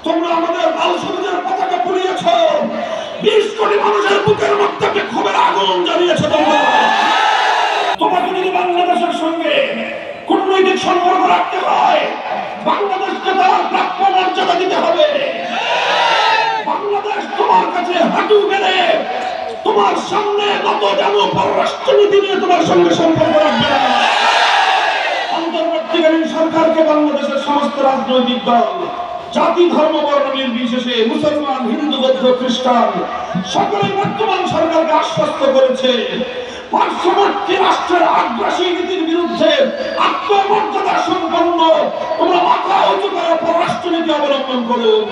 তোমরা আমাদের লাল সবুজের পতাকা পুড়িয়েছ, 20 কোটি মানুষের বুকের মধ্যে ক্ষোভের আগুন জ্বালিয়েছ। তোমাকে যদি বাংলাদেশের সঙ্গে কূটনৈতিক সম্পর্ক রাখতে হয়, বাংলাদেশকে তার প্রাপ্য মর্যাদা দিতে হবে। বাংলাদেশ তোমার কাছে হাঁটু গেলে তোমার সামনে নত যেন পররাষ্ট্রনীতি নিয়ে তোমার সঙ্গে সম্পর্ক রাখবে না। অন্তর্বর্তীকালীন সরকারকে বাংলাদেশের সমস্ত রাজনৈতিক দল, জাতি, ধর্ম, বর্ণ নির্বিশেষে, মুসলমান, হিন্দু, বৌদ্ধ, খ্রিস্টান সকলেই বর্তমান সরকারকে আশ্বস্ত করেছে, পার্শ্ববর্তী রাষ্ট্রের আগ্রাসী নীতির বিরুদ্ধে আত্মমর্যাদা সম্পন্ন তোমরা মাথা উঁচু করে পররাষ্ট্রনীতি অবলম্বন করুন।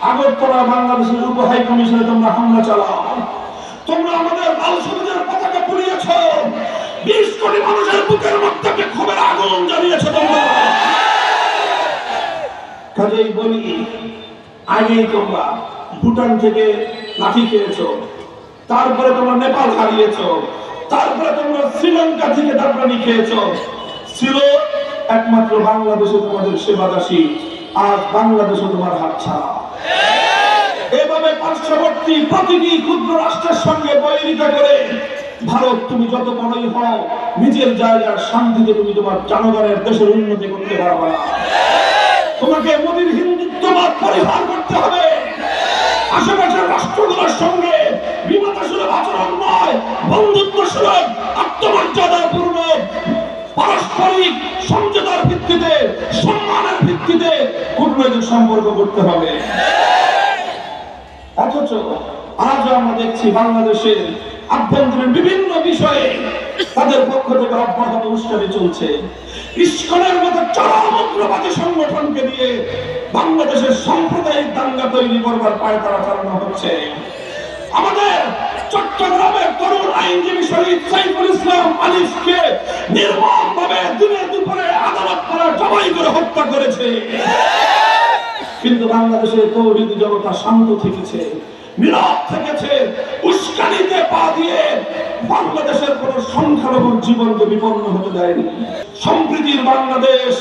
আগরতলা বাংলাদেশের উপ হাই কমিশনে তোমরা হামলা চালাও। তোমরা আমাদের লাল সবুজের পতাকা পুড়িয়েছ, 20 কোটি মানুষের বুকের মধ্যে ক্ষোভের আগুন জ্বালিয়েছ। তোমরা কাজেই বলি, আগেই তোমরা ভুটান থেকে লাঠি খেয়েছ, তারপরে তোমরা নেপাল হারিয়েছ, তারপরে তোমরা শ্রীলঙ্কা থেকে দাবরানি খেয়েছ। ছিল একমাত্র বাংলাদেশে তোমাদের সেবাদাসী, আজ বাংলাদেশে তোমার হাতছাড়া। এভাবে পার্শ্ববর্তী প্রতিটি ক্ষুদ্র রাষ্ট্রের সঙ্গে বৈরিতা করে ভারত তুমি যত বড়ই হও, নিজের জায়গার শান্তিতে তুমি তোমার জনগণের দেশের উন্নতি করতে পারবে না। তোমাকে মোদীর হিন্দুত্ববাদ পরিহার করতে হবে। আশেপাশের রাষ্ট্রগুলোর সঙ্গে বিমাতাসুলভ আচরণ নয়, বন্ধুত্বসুলভ, আত্মমর্যাদাপূর্ণ, পারস্পরিক সমঝোতার ভিত্তিতে, সম্মানের ভিত্তিতে কূটনৈতিক সম্পর্ক করতে হবে। অথচ আজও আমরা দেখছি বাংলাদেশের আভ্যন্তরীণ বিভিন্ন বিষয়ে তাদের পক্ষ থেকে অব্যাহত উস্কানি চলছে। ইস্কনের মতো চরম উগ্রবাদী সংগঠনকে দিয়ে বাংলাদেশের সাম্প্রদায়িক দাঙ্গা তৈরি করবার পায়তারা চালানো হচ্ছে। আমাদের চট্টগ্রামের তরুণ আইনজীবী শহীদ সাইফুল ইসলাম আলিফকে নির্মমভাবে দিনে দুপুরে আদালত করে জবাই করে হত্যা করেছে। কিন্তু বাংলাদেশের তৌহিদি জনতা শান্ত থেকেছে, নীরব থেকেছে, উস্কানিতে পা দিয়ে বাংলাদেশের কোন সংখ্যালঘুর জীবনকে বিপন্ন হতে দেয়নি। সম্প্রীতির বাংলাদেশ,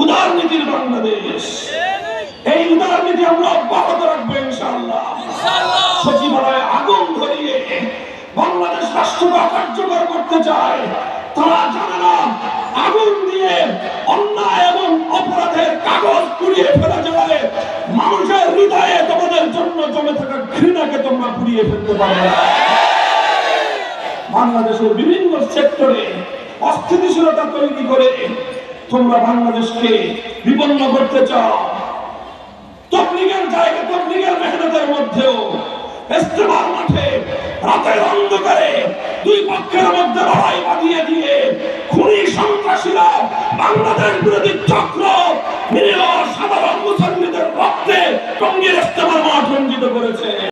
উদারনীতির বাংলাদেশ, এই উদারনীতি আমরা অব্যাহত রাখবো ইনশাআল্লাহ। সচিবালয়ে আগুন ধরিয়ে বাংলাদেশ রাষ্ট্রকে কার্যকর করতে চায়, তারা জানে না আগুন দিয়ে অন্যায় এবং অপরাধের কাগজ পুড়িয়ে ফেলা যায়, মানুষের হৃদয়ে তোমাদের জন্য জমে থাকা ঘৃণাকে তোমরা পুড়িয়ে ফেলতে পারবে না। বাংলাদেশের বিভিন্ন সেক্টরে অস্থিতিশীলতা তৈরি করে তোমরা বাংলাদেশকে বিপন্ন করতে চাও। তবলিগের জায়গা, তবলিগের মেহনতের মধ্যেও ইস্তেমার মাঠে রাতের অন্ধকারে দুই পক্ষের মধ্যে লড়াই বাঁধিয়ে দিয়ে খুনি সন্ত্রাসীরা বাংলাদেশ বিরোধী চক্র নিরীহ সাধারণ মুসলমানদের রক্তে টঙ্গীর ইস্তেমার মাঠ রঞ্জিত করেছে।